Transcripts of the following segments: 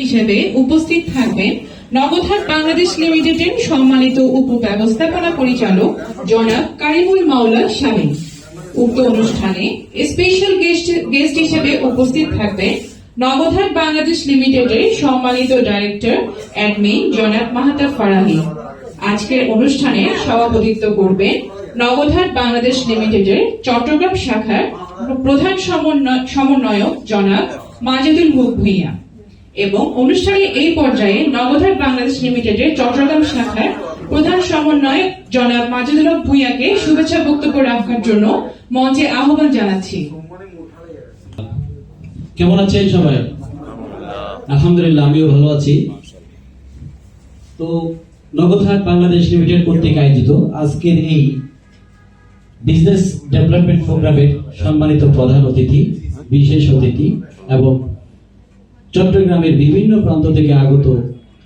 হিসেবে উপস্থিত থাকবেন নগদহাট বাংলাদেশ লিমিটেডের সম্মানিত উপব্যবস্থাপনা পরিচালক জনাব কারিমুল মাওলা শামীম। উক্ত অনুষ্ঠানে স্পেশাল গেস্ট হিসেবে উপস্থিত থাকবেন নগদহাট বাংলাদেশ লিমিটেডের সম্মানিত ডাইরেক্টর অ্যাডমিন জনাব মাহতাব ফারাহী। আজকের অনুষ্ঠানে সভাপতিত্ব করবেন নগদহাট বাংলাদেশ লিমিটেডের চট্টগ্রাম শাখার প্রধান সমন্বয়ক জনাব মাজেদুল হক ভূঁইয়া এবং অনুষ্ঠানের এই পর্যায়ে নগদহাট বাংলাদেশ লিমিটেডের চট্টগ্রাম শাখার প্রধান সমন্বয়ক জনাব মাজেদুল হক ভূঁইয়াকে শুভেচ্ছা বক্তব্য রাখার জন্য মঞ্চে আহ্বান জানাচ্ছি। কেমন আছেন সবাই? আলহামদুলিল্লাহ, আমিও ভালো আছি। তো নগদহাট বাংলাদেশ লিমিটেড কর্তৃক আয়োজিত আজকের এই বিজনেস ডেভেলপমেন্ট প্রোগ্রামের সম্মানিত প্রধান অতিথি, বিশেষ অতিথি এবং চট্টগ্রামের বিভিন্ন প্রান্ত থেকে আগত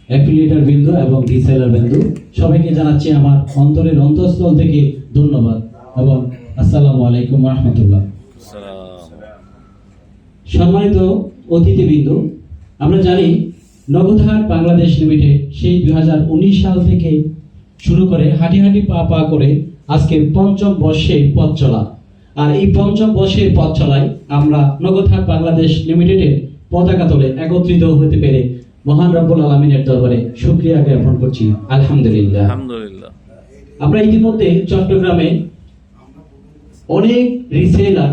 অ্যাফিলিয়েটর বৃন্দ এবং রিসেলার বৃন্দ, সবাইকে জানাচ্ছি আমার অন্তরের অন্তঃস্থল থেকে ধন্যবাদ এবং আসসালামু আলাইকুম ওয়া রাহমাতুল্লাহ। সম্মানিত অতিথিবৃন্দ, আমরা জানি নগদহাট বাংলাদেশ লিমিটেড সেই 2019 সাল থেকে শুরু করে হাঁটি হাঁটি পা পা করে আজকে পঞ্চম বর্ষে পথ চলা। আর এই পঞ্চম বর্ষের পথ চলায় আমরা নগদহাট বাংলাদেশ লিমিটেডের পতাকা তলে একত্রিত হতে পেরে মহান রব্বুল আলামিনের দরবারে শুকরিয়া জ্ঞাপন করছি। আলহামদুলিল্লাহ। আমরা ইতিমধ্যে চট্টগ্রামে অনেক রিসেলার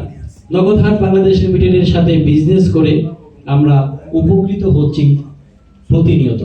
নগদহাট বাংলাদেশ লিমিটেডের সাথে বিজনেস করে আমরা উপকৃত হচ্ছি প্রতিনিয়ত।